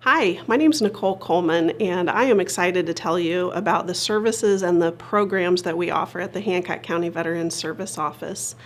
Hi, my name is Nicole Coleman, and I am excited to tell you about the services and the programs that we offer at the Hancock County Veterans Service Office.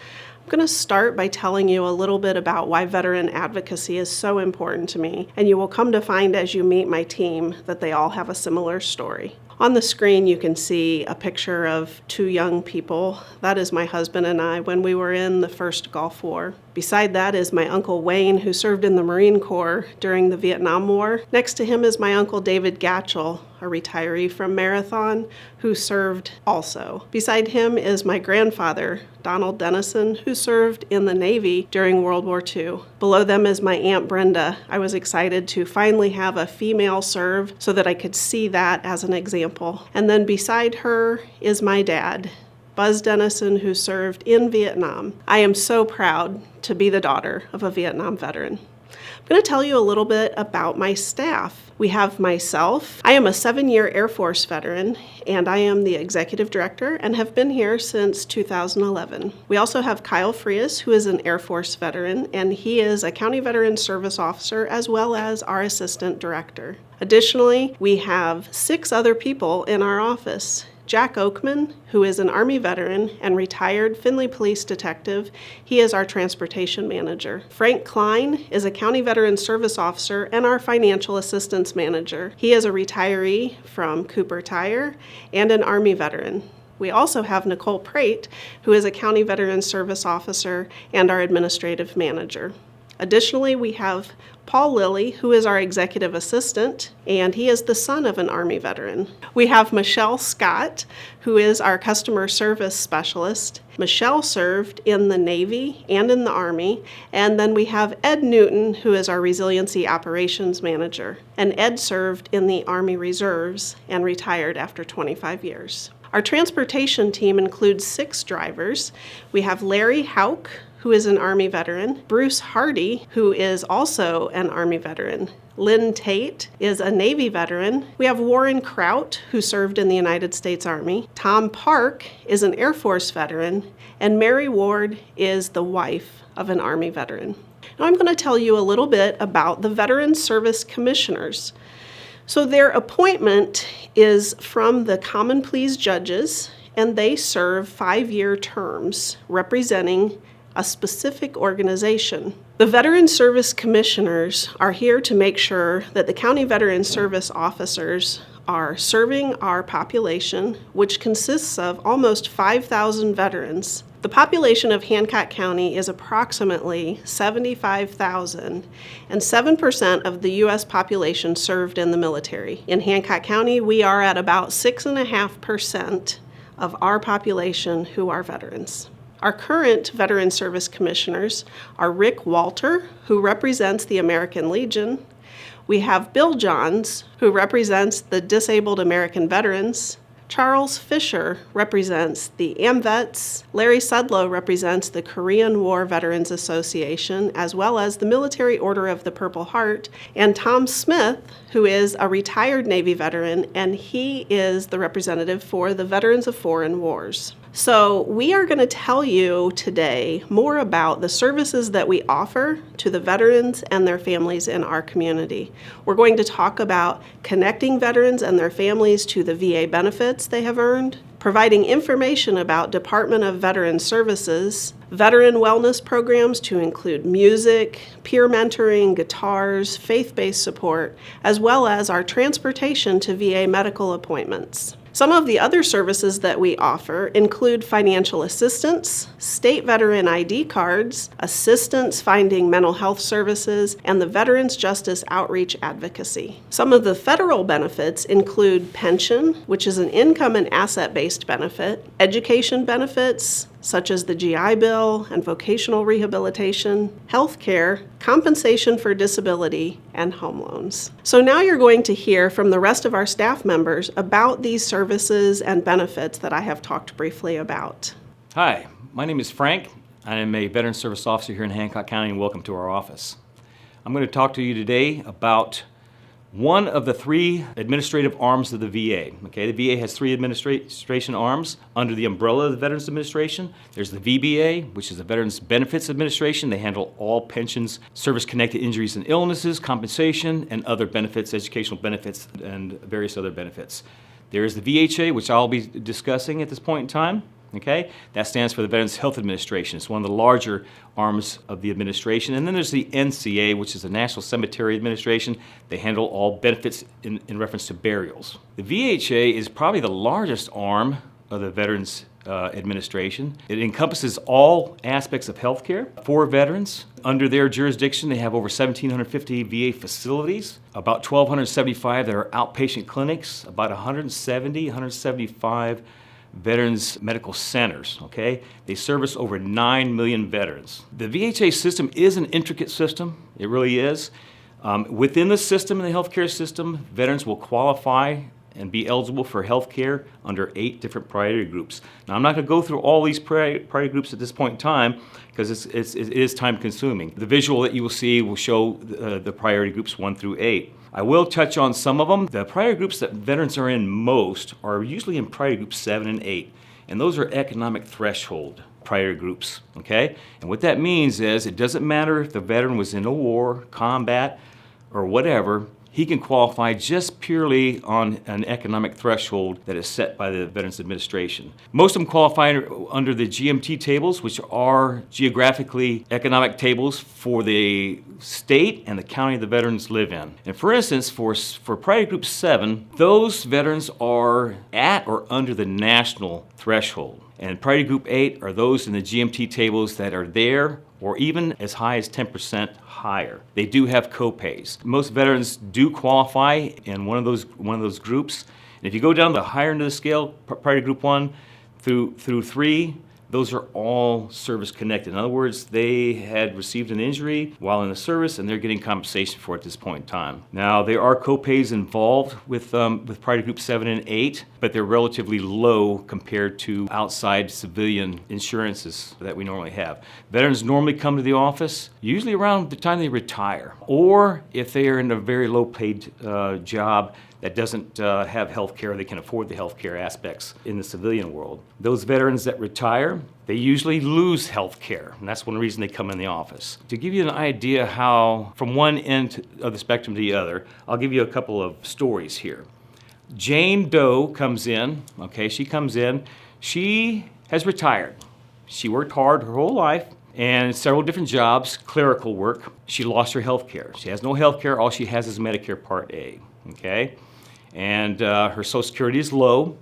I'm going to start by telling you a little bit about why veteran advocacy is so important to me, and you will come to find as you meet my team that they all have a similar story. On the screen, you can see a picture of two young people. That is my husband and I when we were in the first Gulf War. Beside that is my Uncle Wayne, who served in the Marine Corps during the Vietnam War. Next to him is my Uncle David Gatchell, a retiree from Marathon, who served also. Beside him is my grandfather, Donald Dennison, who served in the Navy during World War II. Below them is my Aunt Brenda. I was excited to finally have a female serve so that I could see that as an example. And then beside her is my dad, Buzz Dennison, who served in Vietnam. I am so proud to be the daughter of a Vietnam veteran. I'm going to tell you a little bit about my staff. We have myself. I am a 7-year Air Force veteran, and I am the executive director and have been here since 2011. We also have Kyle Frias, who is an Air Force veteran, and he is a County Veterans Service Officer as well as our assistant director. Additionally, we have 6 other people in our office. Jack Oakman, who is an Army veteran and retired Findlay Police detective. He is our transportation manager. Frank Klein is a County Veterans Service Officer and our financial assistance manager. He is a retiree from Cooper Tire and an Army veteran. We also have Nicole Prate, who is a County Veterans Service Officer and our administrative manager. Additionally, we have Paul Lilly, who is our executive assistant, and he is the son of an Army veteran. We have Michelle Scott, who is our customer service specialist. Michelle served in the Navy and in the Army. And then we have Ed Newton, who is our resiliency operations manager. And Ed served in the Army Reserves and retired after 25 years. Our transportation team includes 6 drivers. We have Larry Hauk, who is an Army veteran, Bruce Hardy, who is also an Army veteran, Lynn Tate is a Navy veteran. We have Warren Kraut, who served in the United States Army. Tom Park is an Air Force veteran, and Mary Ward is the wife of an Army veteran. Now I'm going to tell you a little bit about the Veterans Service Commissioners. So their appointment is from the Common Pleas judges, and they serve 5-year terms representing a specific organization. The Veterans Service Commissioners are here to make sure that the County Veterans Service officers are serving our population, which consists of almost 5,000 veterans. The population of Hancock County is approximately 75,000, and 7% of the U.S. population served in the military. In Hancock County, we are at about 6.5% of our population who are veterans. Our current Veterans Service Commissioners are Rick Walter, who represents the American Legion. We have Bill Johns, who represents the Disabled American Veterans. Charles Fisher represents the AMVETS. Larry Sudlow represents the Korean War Veterans Association, as well as the Military Order of the Purple Heart. And Tom Smith, who is a retired Navy veteran, and he is the representative for the Veterans of Foreign Wars. So we are going to tell you today more about the services that we offer to the veterans and their families in our community. We're going to talk about connecting veterans and their families to the VA benefits they have earned, providing information about Department of Veterans Services, veteran wellness programs to include music, peer mentoring, guitars, faith-based support, as well as our transportation to VA medical appointments. Some of the other services that we offer include financial assistance, state veteran ID cards, assistance finding mental health services, and the Veterans Justice Outreach Advocacy. Some of the federal benefits include pension, which is an income and asset-based benefit, education benefits, such as the GI Bill and vocational rehabilitation, health care, compensation for disability, and home loans. So now you're going to hear from the rest of our staff members about these services and benefits that I have talked briefly about. Hi, my name is Frank. I am a Veterans Service Officer here in Hancock County, and welcome to our office. I'm going to talk to you today about one of the three administrative arms of the VA. Okay, the VA has three administration arms under the umbrella of the Veterans Administration. There's the VBA, which is the Veterans Benefits Administration. They handle all pensions, service-connected injuries and illnesses, compensation, and other benefits, educational benefits, and various other benefits. There's the VHA, which I'll be discussing at this point in time. Okay, that stands for the Veterans Health Administration. It's one of the larger arms of the administration. And then there's the NCA, which is the National Cemetery Administration. They handle all benefits in reference to burials. The VHA is probably the largest arm of the Veterans Administration. It encompasses all aspects of healthcare for veterans. Under their jurisdiction, they have over 1,750 VA facilities, about 1,275 that are outpatient clinics, about 175 veterans medical centers, okay? They service over 9 million veterans. The VHA system is an intricate system. It really is. Within the system, in the healthcare system, veterans will qualify and be eligible for health care under 8 different priority groups. Now, I'm not going to go through all these priority groups at this point in time because it is time consuming. The visual that you will see will show the priority groups 1 through 8. I will touch on some of them. The priority groups that veterans are in most are usually in priority groups 7 and 8, and those are economic threshold priority groups, okay? And what that means is it doesn't matter if the veteran was in a war, combat, or whatever, he can qualify just purely on an economic threshold that is set by the Veterans Administration. Most of them qualify under the GMT tables, which are geographically economic tables for the state and the county the veterans live in. And for instance, for Priority Group 7, those veterans are at or under the national threshold. And Priority Group 8 are those in the GMT tables that are there or even as high as 10% higher. They do have co-pays. Most veterans do qualify in one of those groups. And if you go down the higher end of the scale, Priority Group 1 through 3, those are all service connected. In other words, they had received an injury while in the service and they're getting compensation for it at this point in time. Now, there are co-pays involved with Priority Group 7 and 8, but they're relatively low compared to outside civilian insurances that we normally have. Veterans normally come to the office usually around the time they retire, or if they are in a very low paid job that doesn't have health care, they can afford the health care aspects in the civilian world. Those veterans that retire, they usually lose health care, and that's one reason they come in the office. To give you an idea how, from one end of the spectrum to the other, I'll give you a couple of stories here. Jane Doe comes in, okay, she comes in, she has retired. She worked hard her whole life, and several different jobs, clerical work. She lost her health care. She has no health care, all she has is Medicare Part A, okay? And her Social Security is low.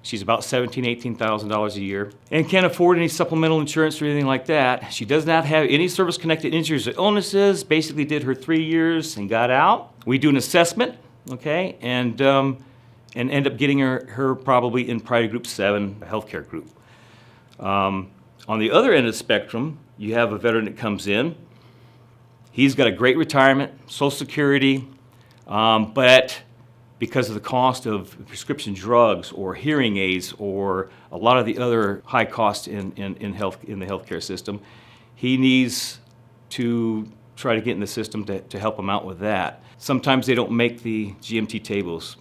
She's about $17,000, $18,000 a year and can't afford any supplemental insurance or anything like that. She does not have any service-connected injuries or illnesses, basically did her 3 years and got out. We do an assessment, okay, and end up getting her probably in Priority Group 7, a healthcare group. On the other end of the spectrum, you have a veteran that comes in. He's got a great retirement, Social Security, but because of the cost of prescription drugs or hearing aids or a lot of the other high costs in the healthcare system, he needs to try to get in the system to help him out with that. Sometimes they don't make the GMT tables.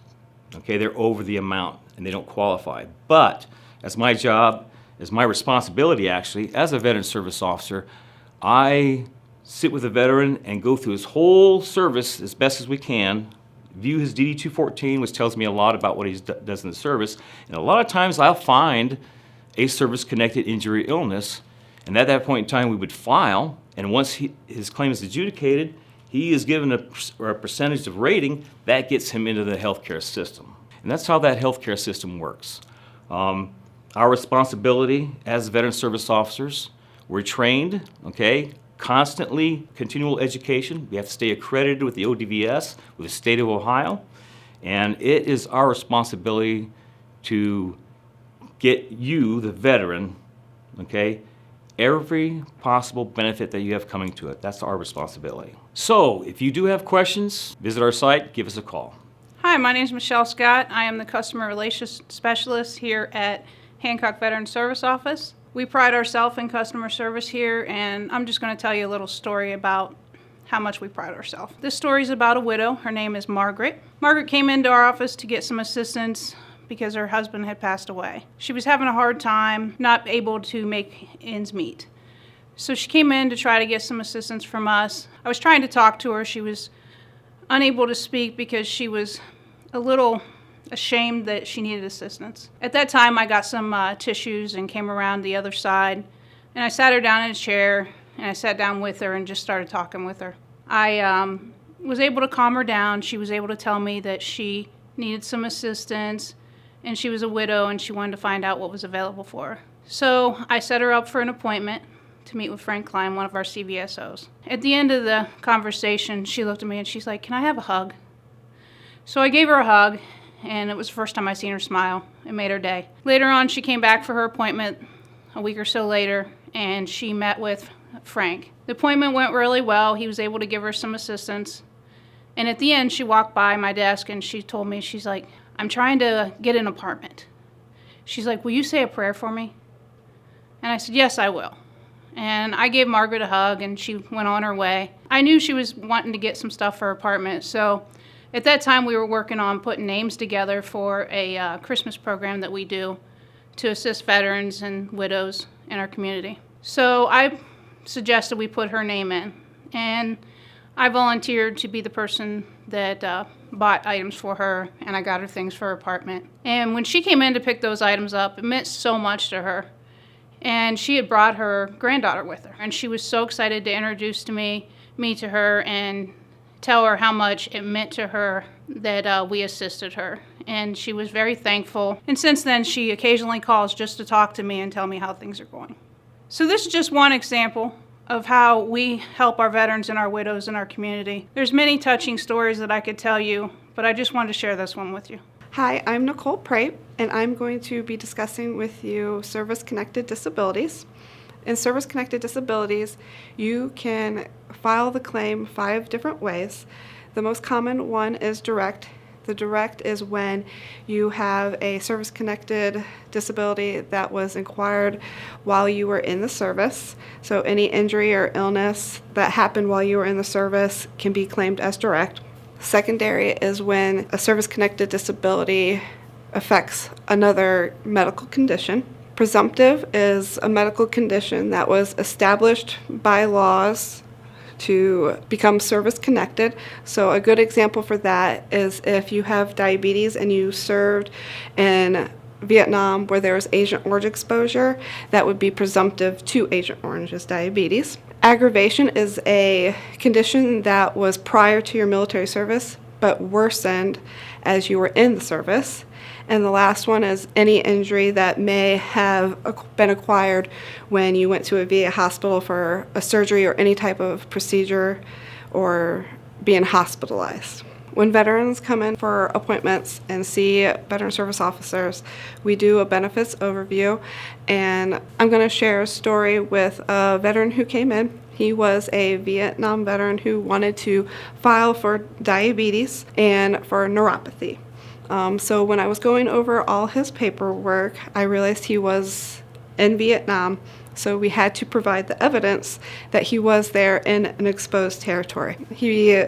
Okay, they're over the amount and they don't qualify. But as my job, as my responsibility actually, as a veteran service officer, I sit with a veteran and go through his whole service as best as we can, view his DD-214, which tells me a lot about what he does in the service. And a lot of times I'll find a service-connected injury or illness, and at that point in time we would file, and once his claim is adjudicated, he is given a percentage of rating that gets him into the healthcare system. And that's how that healthcare system works. Our responsibility as veteran service officers, we're trained, okay, constantly continual education. We have to stay accredited with the ODVS, with the state of Ohio, and it is our responsibility to get you, the veteran, okay, every possible benefit that you have coming to it. That's our responsibility. So, if you do have questions, visit our site, give us a call. Hi, my name is Michelle Scott. I am the Customer Relations Specialist here at Hancock Veterans Service Office. We pride ourselves in customer service here, and I'm just going to tell you a little story about how much we pride ourselves. This story is about a widow. Her name is Margaret. Margaret came into our office to get some assistance because her husband had passed away. She was having a hard time, not able to make ends meet. So she came in to try to get some assistance from us. I was trying to talk to her. She was unable to speak because she was a little ashamed that she needed assistance. At that time, I got some tissues and came around the other side, and I sat her down in a chair, and I sat down with her and just started talking with her. I was able to calm her down. She was able to tell me that she needed some assistance, and she was a widow, and she wanted to find out what was available for her. So I set her up for an appointment to meet with Frank Klein, one of our CVSOs. At the end of the conversation, she looked at me and she's like, "Can I have a hug?" So I gave her a hug, and it was the first time I seen her smile. It made her day. Later on, she came back for her appointment a week or so later, and she met with Frank. The appointment went really well. He was able to give her some assistance. And at the end, she walked by my desk and she told me, she's like, "I'm trying to get an apartment." She's like, "Will you say a prayer for me?" And I said, "Yes, I will." And I gave Margaret a hug, and she went on her way. I knew she was wanting to get some stuff for her apartment, so at that time we were working on putting names together for a Christmas program that we do to assist veterans and widows in our community. So I suggested we put her name in, and I volunteered to be the person that bought items for her, and I got her things for her apartment. And when she came in to pick those items up, it meant so much to her. And she had brought her granddaughter with her, and she was so excited to introduce me to her and tell her how much it meant to her that we assisted her. And she was very thankful. And since then, she occasionally calls just to talk to me and tell me how things are going. So this is just one example of how we help our veterans and our widows in our community. There's many touching stories that I could tell you, but I just wanted to share this one with you. Hi, I'm Nicole Prape, and I'm going to be discussing with you service-connected disabilities. In service-connected disabilities, you can file the claim 5 different ways. The most common one is direct. The direct is when you have a service-connected disability that was acquired while you were in the service. So any injury or illness that happened while you were in the service can be claimed as direct. Secondary is when a service-connected disability affects another medical condition. Presumptive is a medical condition that was established by laws to become service-connected. So a good example for that is if you have diabetes and you served in Vietnam where there was Agent Orange exposure, that would be presumptive to Agent Orange's diabetes. Aggravation is a condition that was prior to your military service but worsened as you were in the service. And the last one is any injury that may have been acquired when you went to a VA hospital for a surgery or any type of procedure or being hospitalized. When veterans come in for appointments and see veteran service officers, we do a benefits overview, and I'm going to share a story with a veteran who came in. He was a Vietnam veteran who wanted to file for diabetes and for neuropathy. So when I was going over all his paperwork, I realized he was in Vietnam, so we had to provide the evidence that he was there in an exposed territory. He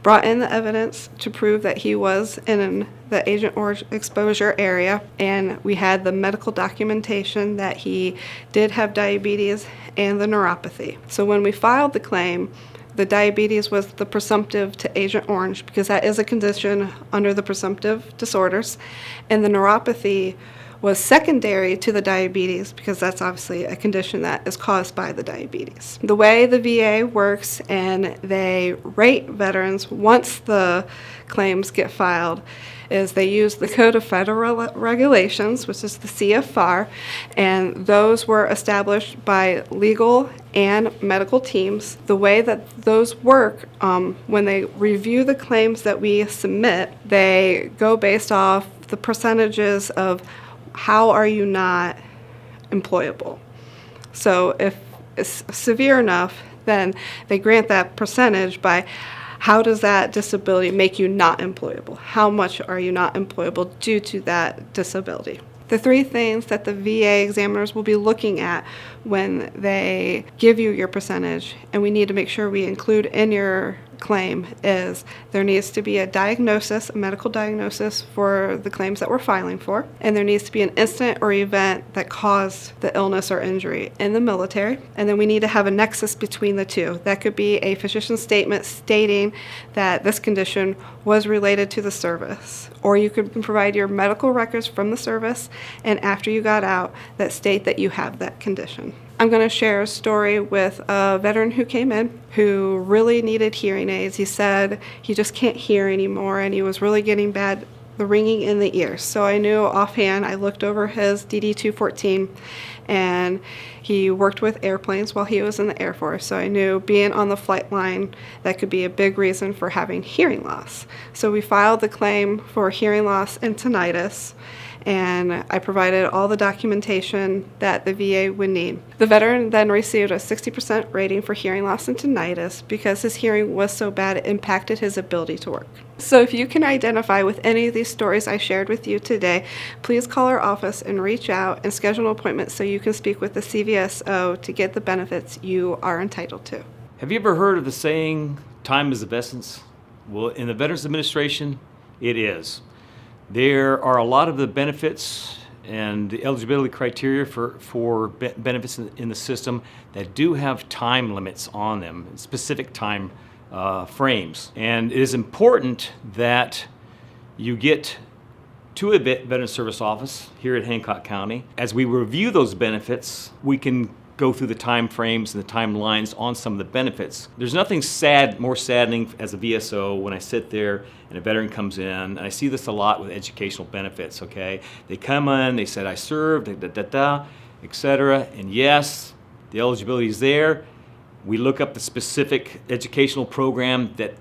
brought in the evidence to prove that he was in the Agent Orange exposure area, and we had the medical documentation that he did have diabetes and the neuropathy. So when we filed the claim, the diabetes was the presumptive to Agent Orange because that is a condition under the presumptive disorders, and the neuropathy was secondary to the diabetes because that's obviously a condition that is caused by the diabetes. The way the VA works and they rate veterans once the claims get filed is they use the Code of Federal Regulations, which is the CFR, and those were established by legal and medical teams. The way that those work, when they review the claims that we submit, they go based off the percentages of how are you not employable. So if it's severe enough, then they grant that percentage by how does that disability make you not employable? How much are you not employable due to that disability? The three things that the VA examiners will be looking at when they give you your percentage, and we need to make sure we include in your claim, is there needs to be a diagnosis, a medical diagnosis for the claims that we're filing for, and there needs to be an incident or event that caused the illness or injury in the military, and then we need to have a nexus between the two. That could be a physician's statement stating that this condition was related to the service, or you could provide your medical records from the service and after you got out that state that you have that condition. I'm going to share a story with a veteran who came in who really needed hearing aids. He said he just can't hear anymore, and he was really getting bad, the ringing in the ears. So I knew offhand, I looked over his DD-214, and he worked with airplanes while he was in the Air Force. So I knew being on the flight line, that could be a big reason for having hearing loss. So we filed the claim for hearing loss and tinnitus, and I provided all the documentation that the VA would need. The veteran then received a 60% rating for hearing loss and tinnitus because his hearing was so bad it impacted his ability to work. So if you can identify with any of these stories I shared with you today, please call our office and reach out and schedule an appointment so you can speak with the CVSO to get the benefits you are entitled to. Have you ever heard of the saying, time is of essence? Well, in the Veterans Administration, it is. There are a lot of the benefits and the eligibility criteria for benefits in the system that do have time limits on them, specific time frames. And it is important that you get to a Veterans Service office here at Hancock County. As we review those benefits, we can go through the time frames and the timelines on some of the benefits. There's nothing more saddening as a VSO when I sit there and a veteran comes in, and I see this a lot with educational benefits, okay? They come in, they said, I served, etc. And yes, the eligibility is there. We look up the specific educational program that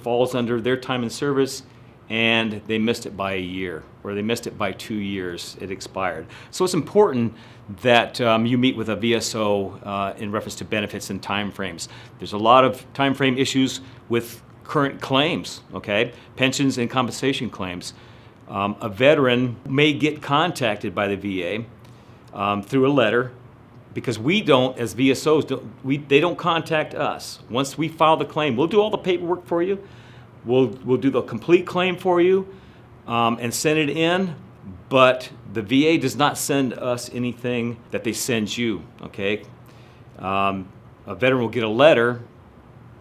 falls under their time in service, and they missed it by a year, or they missed it by 2 years, it expired. So it's important that you meet with a VSO in reference to benefits and time frames. There's a lot of time frame issues with current claims, okay? Pensions and compensation claims. A veteran may get contacted by the VA through a letter, because we don't, as VSOs, they don't contact us. Once we file the claim, we'll do all the paperwork for you. We'll do the complete claim for you and send it in, but the VA does not send us anything that they send you, okay? A veteran will get a letter,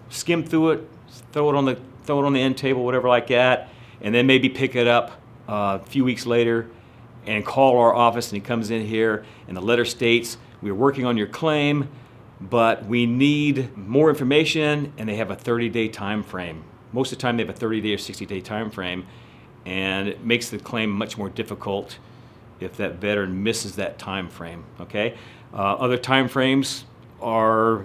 skim through it, throw it on the end table, whatever like that, and then maybe pick it up a few weeks later and call our office, and he comes in here and the letter states, we're working on your claim, but we need more information, and they have a 30-day time frame. Most of the time they have a 30-day or 60-day time frame, and it makes the claim much more difficult if that veteran misses that time frame, okay? Other time frames are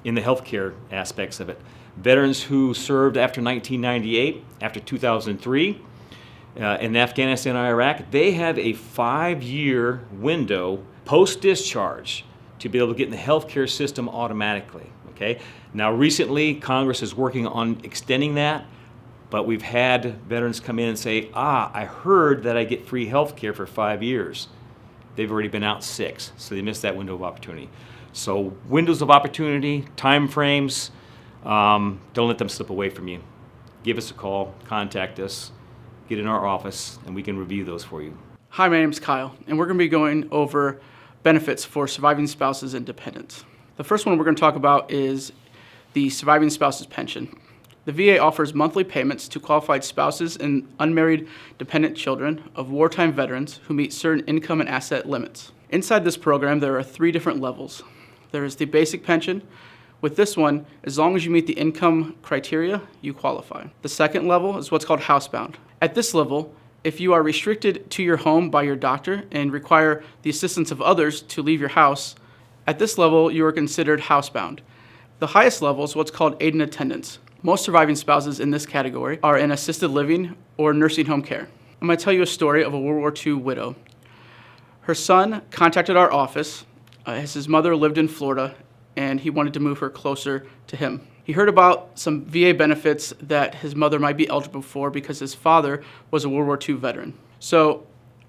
in the healthcare aspects of it. Veterans who served after 1998, after 2003, in Afghanistan and Iraq, they have a 5-year window post-discharge to be able to get in the healthcare system automatically, okay? Now recently, Congress is working on extending that, but we've had veterans come in and say, I heard that I get free healthcare for 5 years. They've already been out 6, so they missed that window of opportunity. So windows of opportunity, time frames, don't let them slip away from you. Give us a call, contact us, get in our office, and we can review those for you. Hi, my name is Kyle, and we're going to be going over benefits for surviving spouses and dependents. The first one we're going to talk about is the surviving spouse's pension. The VA offers monthly payments to qualified spouses and unmarried dependent children of wartime veterans who meet certain income and asset limits. Inside this program, there are 3 different levels. There is the basic pension. With this one, as long as you meet the income criteria, you qualify. The second level is what's called housebound. At this level, if you are restricted to your home by your doctor and require the assistance of others to leave your house, at this level, you are considered housebound. The highest level is what's called aid and attendance. Most surviving spouses in this category are in assisted living or nursing home care. I'm going to tell you a story of a World War II widow. Her son contacted our office as his mother lived in Florida, and he wanted to move her closer to him. He heard about some VA benefits that his mother might be eligible for because his father was a World War II veteran. So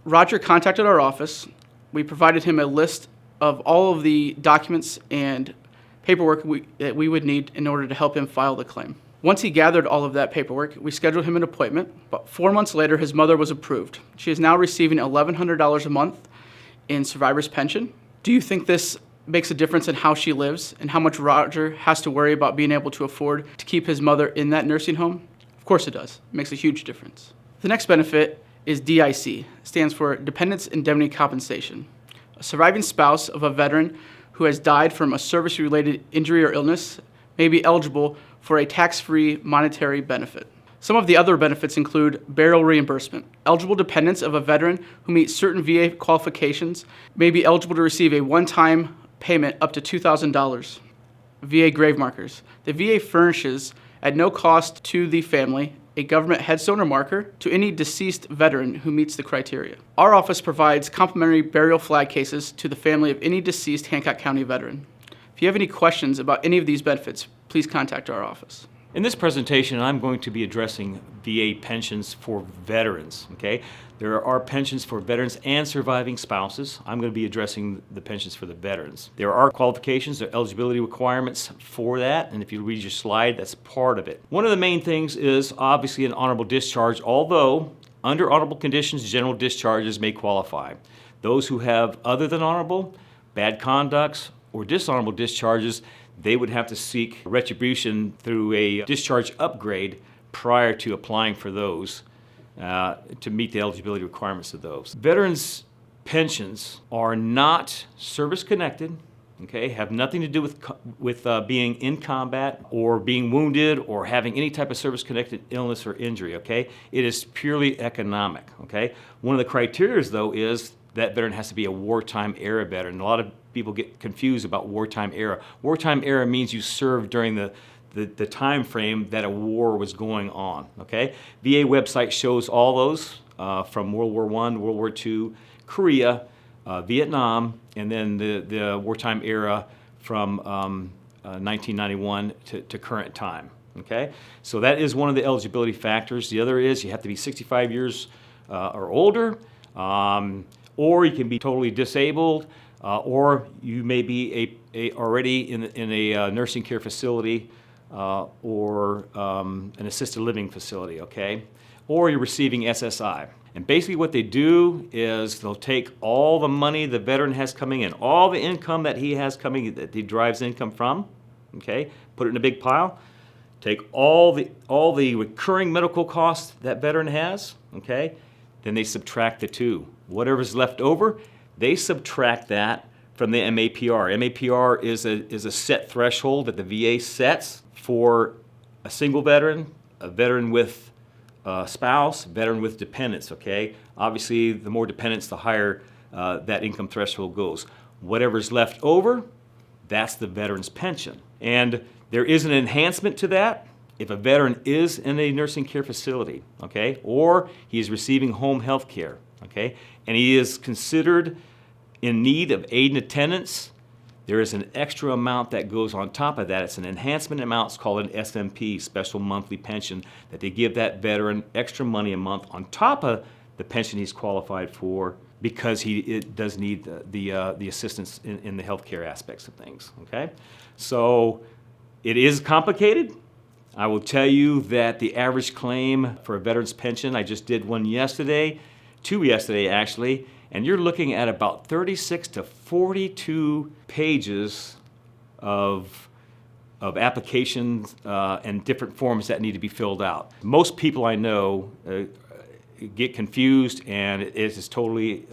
Roger contacted our office. We provided him a list of all of the documents and paperwork that we would need in order to help him file the claim. Once he gathered all of that paperwork, we scheduled him an appointment. But 4 months later, his mother was approved. She is now receiving $1,100 a month in survivor's pension. Do you think this makes a difference in how she lives and how much Roger has to worry about being able to afford to keep his mother in that nursing home? Of course it does. It makes a huge difference. The next benefit is DIC. It stands for Dependents Indemnity Compensation. A surviving spouse of a veteran who has died from a service-related injury or illness may be eligible for a tax-free monetary benefit. Some of the other benefits include burial reimbursement. Eligible dependents of a veteran who meet certain VA qualifications may be eligible to receive a one-time payment up to $2,000. VA grave markers. The VA furnishes, at no cost to the family, a government headstone or marker to any deceased veteran who meets the criteria. Our office provides complimentary burial flag cases to the family of any deceased Hancock County veteran. If you have any questions about any of these benefits, please contact our office. In this presentation, I'm going to be addressing VA pensions for veterans, okay? There are pensions for veterans and surviving spouses. I'm going to be addressing the pensions for the veterans. There are qualifications, there are eligibility requirements for that, and if you read your slide, that's part of it. One of the main things is obviously an honorable discharge, although under honorable conditions, general discharges may qualify. Those who have other than honorable, bad conducts, or dishonorable discharges, they would have to seek retribution through a discharge upgrade prior to applying for those to meet the eligibility requirements of those. Veterans' pensions are not service-connected, okay, have nothing to do with being in combat or being wounded or having any type of service-connected illness or injury, okay? It is purely economic, okay? One of the criteria, though, is that veteran has to be a wartime era veteran. A lot of people get confused about wartime era. Wartime era means you served during the time frame that a war was going on, okay? VA website shows all those from World War I, World War II, Korea, Vietnam, and then the wartime era from 1991 to current time, okay? So that is one of the eligibility factors. The other is you have to be 65 years or older, or you can be totally disabled, or you may be already in a nursing care facility or an assisted living facility, okay? Or you're receiving SSI. And basically what they do is they'll take all the money the veteran has coming in, all the income that he has coming, that he derives income from, okay? Put it in a big pile. Take all the recurring medical costs that veteran has, okay? Then they subtract the two. Whatever's left over, they subtract that from the MAPR. MAPR is a set threshold that the VA sets for a single veteran, a veteran with a spouse, a veteran with dependents, okay? Obviously, the more dependents, the higher that income threshold goes. Whatever's left over, that's the veteran's pension. And there is an enhancement to that if a veteran is in a nursing care facility, okay? Or he is receiving home health care, okay? And he is considered in need of aid and attendance, there is an extra amount that goes on top of that. It's an enhancement amount. It's called an SMP, Special Monthly Pension, that they give that veteran extra money a month on top of the pension he's qualified for because it does need the assistance in the healthcare aspects of things, okay? So it is complicated. I will tell you that the average claim for a veteran's pension, I just did one yesterday, two yesterday actually, and you're looking at about 36 to 42 pages of applications and different forms that need to be filled out. Most people I know get confused, and it just totally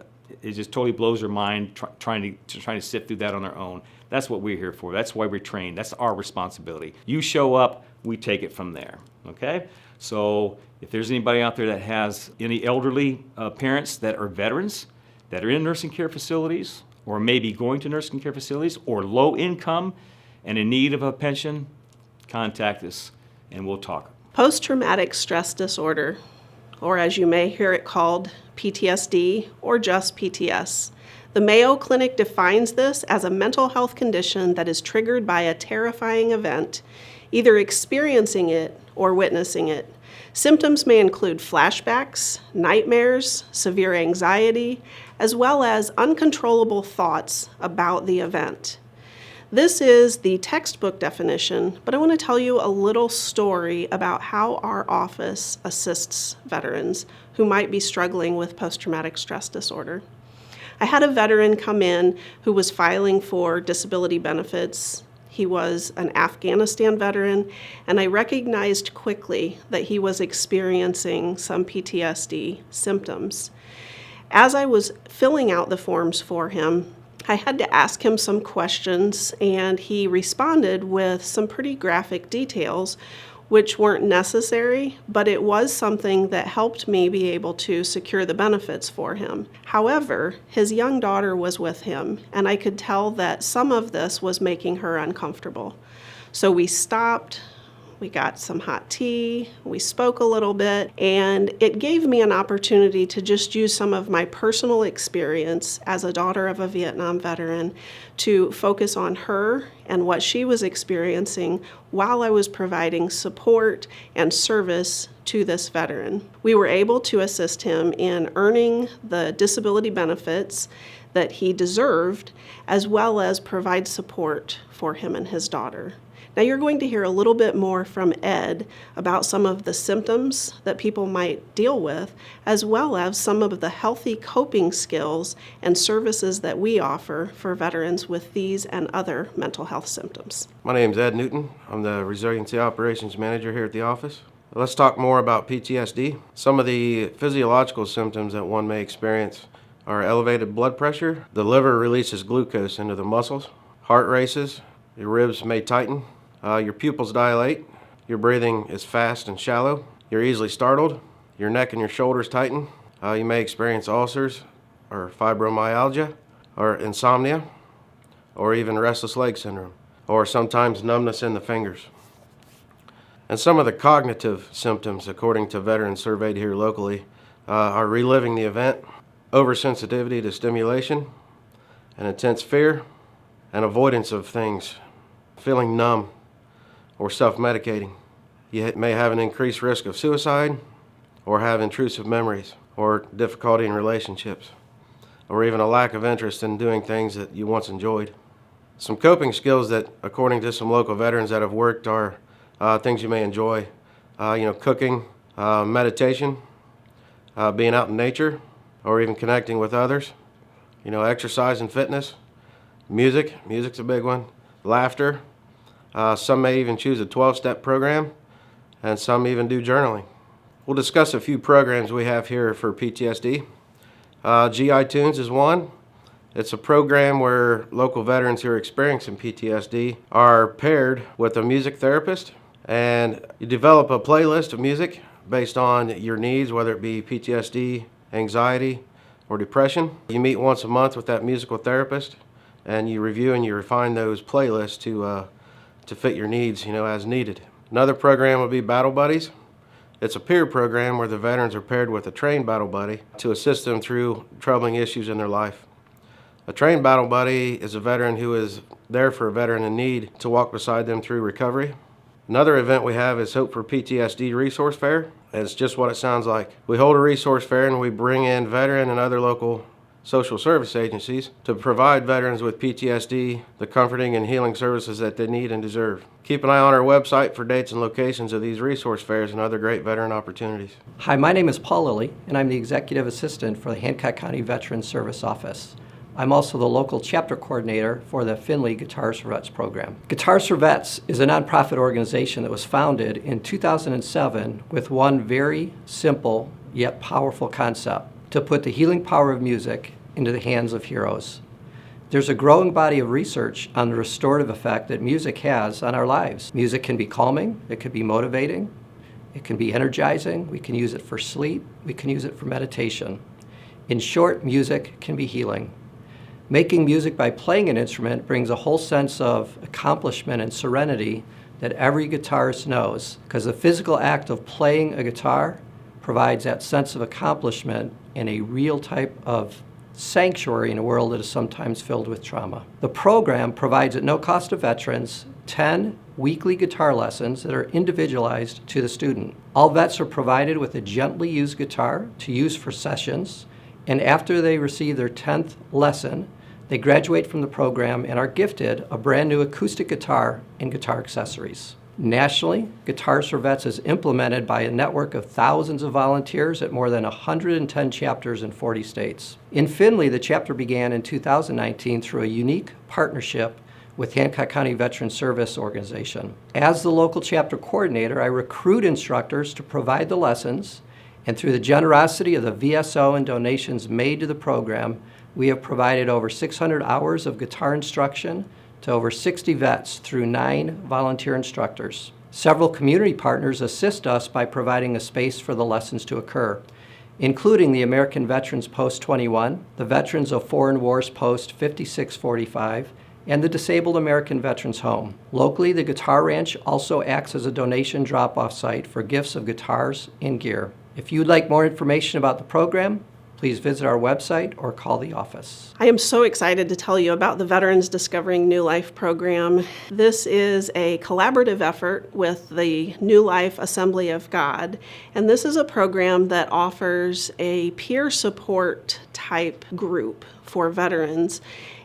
blows their mind trying to sift through that on their own. That's what we're here for. That's why we're trained. That's our responsibility. You show up, we take it from there, okay? So if there's anybody out there that has any elderly parents that are veterans, that are in nursing care facilities, or maybe going to nursing care facilities, or low income and in need of a pension, contact us and we'll talk. Post-traumatic stress disorder, or as you may hear it called, PTSD, or just PTS. The Mayo Clinic defines this as a mental health condition that is triggered by a terrifying event, either experiencing it or witnessing it. Symptoms may include flashbacks, nightmares, severe anxiety, as well as uncontrollable thoughts about the event. This is the textbook definition, but I want to tell you a little story about how our office assists veterans who might be struggling with post-traumatic stress disorder. I had a veteran come in who was filing for disability benefits. He was an Afghanistan veteran, and I recognized quickly that he was experiencing some PTSD symptoms. As I was filling out the forms for him, I had to ask him some questions, and he responded with some pretty graphic details, which weren't necessary, but it was something that helped me be able to secure the benefits for him. However, his young daughter was with him, and I could tell that some of this was making her uncomfortable. So we stopped. We got some hot tea, we spoke a little bit, and it gave me an opportunity to just use some of my personal experience as a daughter of a Vietnam veteran to focus on her and what she was experiencing while I was providing support and service to this veteran. We were able to assist him in earning the disability benefits that he deserved, as well as provide support for him and his daughter. Now you're going to hear a little bit more from Ed about some of the symptoms that people might deal with, as well as some of the healthy coping skills and services that we offer for veterans with these and other mental health symptoms. My name's Ed Newton. I'm the Resiliency Operations Manager here at the office. Let's talk more about PTSD. Some of the physiological symptoms that one may experience are elevated blood pressure. The liver releases glucose into the muscles. Heart races. Your ribs may tighten. Your pupils dilate, your breathing is fast and shallow, you're easily startled, your neck and your shoulders tighten, you may experience ulcers or fibromyalgia or insomnia or even restless leg syndrome or sometimes numbness in the fingers. And some of the cognitive symptoms, according to veterans surveyed here locally, are reliving the event, oversensitivity to stimulation, an intense fear, and avoidance of things, feeling numb, or self-medicating. You may have an increased risk of suicide, or have intrusive memories, or difficulty in relationships, or even a lack of interest in doing things that you once enjoyed. Some coping skills that, according to some local veterans that have worked, are things you may enjoy. Cooking, meditation, being out in nature, or even connecting with others. Exercise and fitness, music's a big one, laughter. Some may even choose a 12-step program, and some even do journaling. We'll discuss a few programs we have here for PTSD. GI Tunes is one. It's a program where local veterans who are experiencing PTSD are paired with a music therapist, and you develop a playlist of music based on your needs, whether it be PTSD, anxiety, or depression. You meet once a month with that musical therapist, and you review and you refine those playlists to fit your needs, as needed. Another program would be Battle Buddies. It's a peer program where the veterans are paired with a trained battle buddy to assist them through troubling issues in their life. A trained battle buddy is a veteran who is there for a veteran in need to walk beside them through recovery. Another event we have is Hope for PTSD Resource Fair. It's just what it sounds like. We hold a resource fair and we bring in veteran and other local social service agencies to provide veterans with PTSD the comforting and healing services that they need and deserve. Keep an eye on our website for dates and locations of these resource fairs and other great veteran opportunities. Hi, my name is Paul Lilly, and I'm the Executive Assistant for the Hancock County Veterans Service Office. I'm also the local chapter coordinator for the Finley Guitars for Vets program. Guitars for Vets is a nonprofit organization that was founded in 2007 with one very simple yet powerful concept: to put the healing power of music into the hands of heroes. There's a growing body of research on the restorative effect that music has on our lives. Music can be calming, it can be motivating, it can be energizing, we can use it for sleep, we can use it for meditation. In short, music can be healing. Making music by playing an instrument brings a whole sense of accomplishment and serenity that every guitarist knows, because the physical act of playing a guitar provides that sense of accomplishment and a real type of sanctuary in a world that is sometimes filled with trauma. The program provides at no cost to veterans 10 weekly guitar lessons that are individualized to the student. All vets are provided with a gently used guitar to use for sessions, and after they receive their 10th lesson, they graduate from the program and are gifted a brand new acoustic guitar and guitar accessories. Nationally, Guitars for Vets is implemented by a network of thousands of volunteers at more than 110 chapters in 40 states. In Findlay, the chapter began in 2019 through a unique partnership with Hancock County Veterans Services Organization. As the local chapter coordinator, I recruit instructors to provide the lessons, and through the generosity of the VSO and donations made to the program, we have provided over 600 hours of guitar instruction to over 60 vets through 9 volunteer instructors. Several community partners assist us by providing a space for the lessons to occur, including the American Veterans Post 21, the Veterans of Foreign Wars Post 5645, and the Disabled American Veterans Home. Locally, the Guitar Ranch also acts as a donation drop-off site for gifts of guitars and gear. If you'd like more information about the program, please visit our website or call the office. I am so excited to tell you about the Veterans Discovering New Life program. This is a collaborative effort with the New Life Assembly of God, and this is a program that offers a peer support type group for veterans.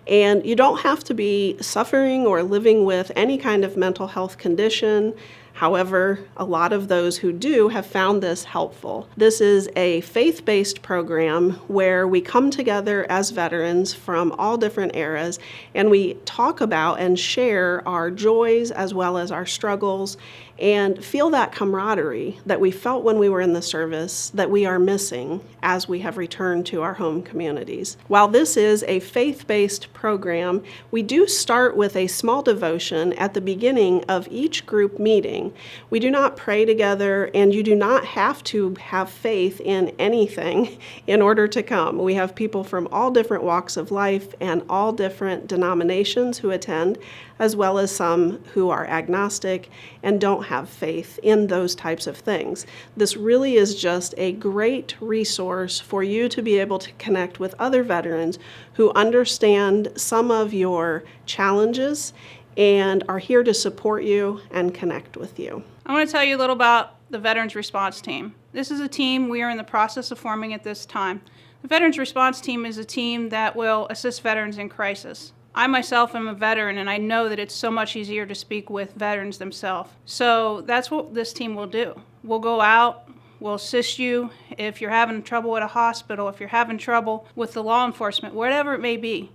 And you don't have to be suffering or living with any kind of mental health condition. However, a lot of those who do have found this helpful. This is a faith-based program where we come together as veterans from all different eras, and we talk about and share our joys as well as our struggles, and feel that camaraderie that we felt when we were in the service that we are missing as we have returned to our home communities. While this is a faith-based program, we do start with a small devotion at the beginning of each group meeting. We do not pray together, and you do not have to have faith in anything in order to come. We have people from all different walks of life and all different denominations who attend, as well as some who are agnostic and don't have faith in those types of things. This really is just a great resource for you to be able to connect with other veterans who understand some of your challenges and are here to support you and connect with you. I want to tell you a little about the Veterans Response Team. This is a team we are in the process of forming at this time. The Veterans Response Team is a team that will assist veterans in crisis. I myself am a veteran, and I know that it's so much easier to speak with veterans themselves. So that's what this team will do. We'll go out, we'll assist you if you're having trouble at a hospital, if you're having trouble with the law enforcement, whatever it may be.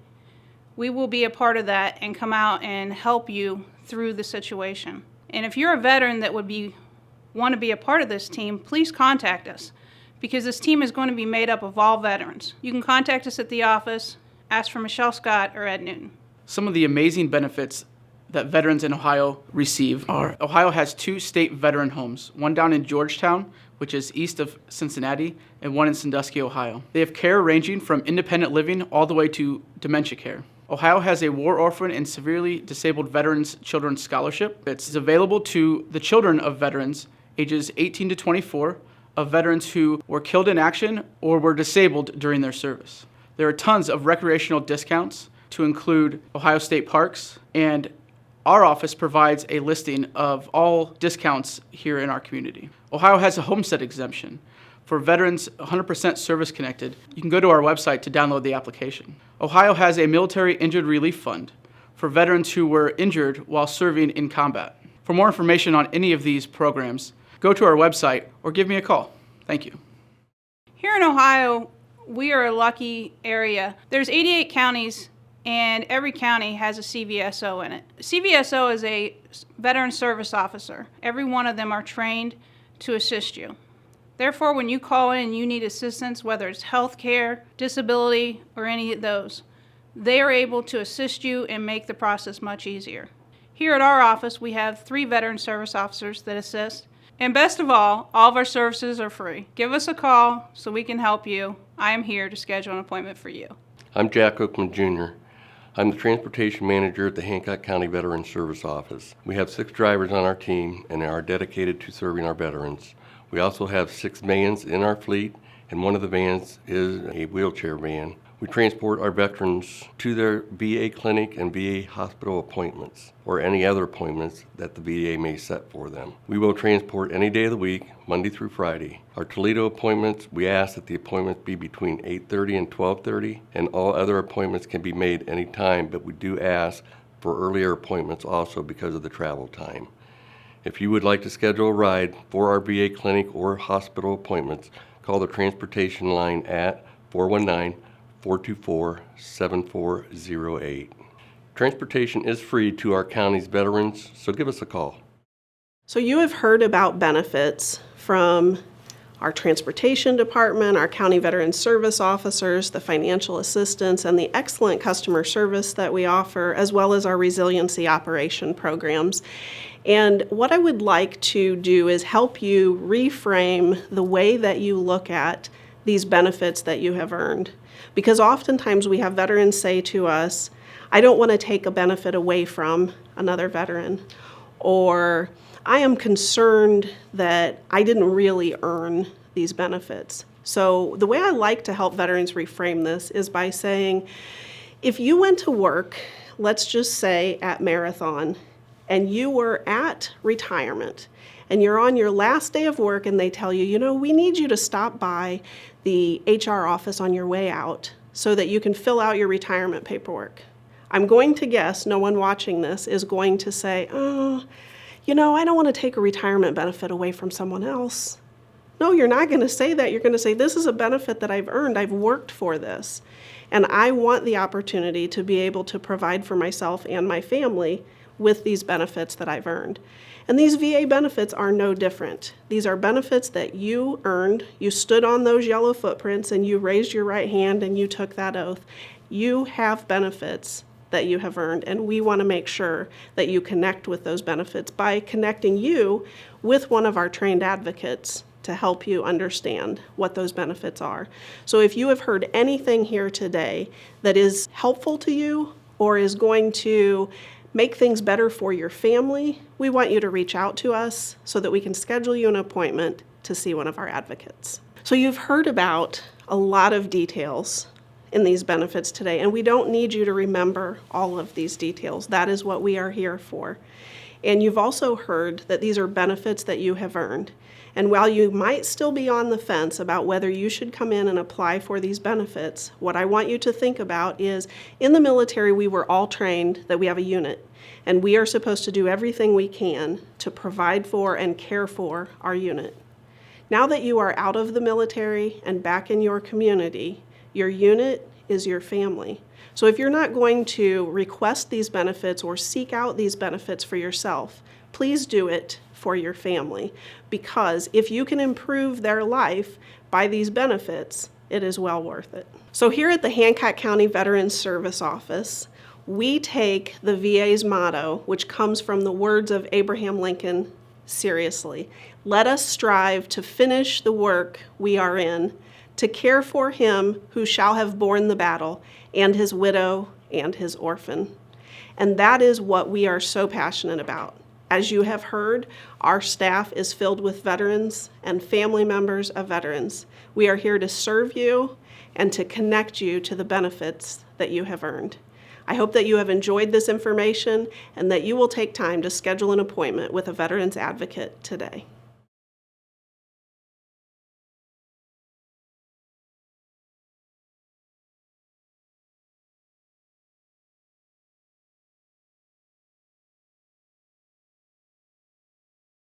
We will be a part of that and come out and help you through the situation. And if you're a veteran that want to be a part of this team, please contact us, because this team is going to be made up of all veterans. You can contact us at the office, ask for Michelle Scott or Ed Newton. Some of the amazing benefits that veterans in Ohio receive are: Ohio has 2 state veteran homes, one down in Georgetown, which is east of Cincinnati, and one in Sandusky, Ohio. They have care ranging from independent living all the way to dementia care. Ohio has a war orphan and severely disabled veterans children's scholarship. It's available to the children of veterans ages 18 to 24, of veterans who were killed in action or were disabled during their service. There are tons of recreational discounts to include Ohio State Parks, and our office provides a listing of all discounts here in our community. Ohio has a homestead exemption. For veterans 100% service connected, you can go to our website to download the application. Ohio has a military injured relief fund for veterans who were injured while serving in combat. For more information on any of these programs, go to our website or give me a call. Thank you. Here in Ohio, we are a lucky area. There's 88 counties, and every county has a CVSO in it. CVSO is a veteran service officer. Every one of them are trained to assist you. Therefore, when you call in and you need assistance, whether it's health care, disability, or any of those, they are able to assist you and make the process much easier. Here at our office, we have 3 veteran service officers that assist. And best of all of our services are free. Give us a call so we can help you. I am here to schedule an appointment for you. I'm Jack Oakman Jr. I'm the transportation manager at the Hancock County Veterans Service Office. We have 6 drivers on our team and are dedicated to serving our veterans. We also have 6 vans in our fleet, and one of the vans is a wheelchair van. We We transport our veterans to their VA clinic and VA hospital appointments or any other appointments that the VA may set for them. We will transport any day of the week, Monday through Friday. Our Toledo appointments, we ask that the appointments be between 8:30 and 12:30, and all other appointments can be made anytime, but we do ask for earlier appointments also because of the travel time. If you would like to schedule a ride for our VA clinic or hospital appointments, call the transportation line at 419-424-7408. Transportation is free to our county's veterans, so give us a call. So you have heard about benefits from our transportation department, our county veterans service officers, the financial assistance, and the excellent customer service that we offer, as well as our resiliency operation programs. And what I would like to do is help you reframe the way that you look at these benefits that you have earned. Because oftentimes we have veterans say to us, I don't want to take a benefit away from another veteran, or I am concerned that I didn't really earn these benefits. So the way I like to help veterans reframe this is by saying, if you went to work, let's just say at Marathon, and you were at retirement, and you're on your last day of work and they tell you, you know, we need you to stop by the HR office on your way out so that you can fill out your retirement paperwork. I'm going to guess no one watching this is going to say, oh, you know, I don't want to take a retirement benefit away from someone else. No, you're not going to say that. You're going to say, this is a benefit that I've earned. I've worked for this. And I want the opportunity to be able to provide for myself and my family with these benefits that I've earned. And these VA benefits are no different. These are benefits that you earned. You stood on those yellow footprints and you raised your right hand and you took that oath. You have benefits that you have earned, and we want to make sure that you connect with those benefits by connecting you with one of our trained advocates to help you understand what those benefits are. So if you have heard anything here today that is helpful to you or is going to make things better for your family, we want you to reach out to us so that we can schedule you an appointment to see one of our advocates. So you've heard about a lot of details in these benefits today, and we don't need you to remember all of these details. That is what we are here for. And you've also heard that these are benefits that you have earned. And while you might still be on the fence about whether you should come in and apply for these benefits, what I want you to think about is, in the military, we were all trained that we have a unit, and we are supposed to do everything we can to provide for and care for our unit. Now that you are out of the military and back in your community, your unit is your family. So if you're not going to request these benefits or seek out these benefits for yourself, please do it for your family, because if you can improve their life by these benefits, it is well worth it. So here at the Hancock County Veterans Service Office, we take the VA's motto, which comes from the words of Abraham Lincoln, seriously. Let us strive to finish the work we are in, to care for him who shall have borne the battle, and his widow and his orphan. And that is what we are so passionate about. As you have heard, our staff is filled with veterans and family members of veterans. We are here to serve you and to connect you to the benefits that you have earned. I hope that you have enjoyed this information and that you will take time to schedule an appointment with a veterans advocate today.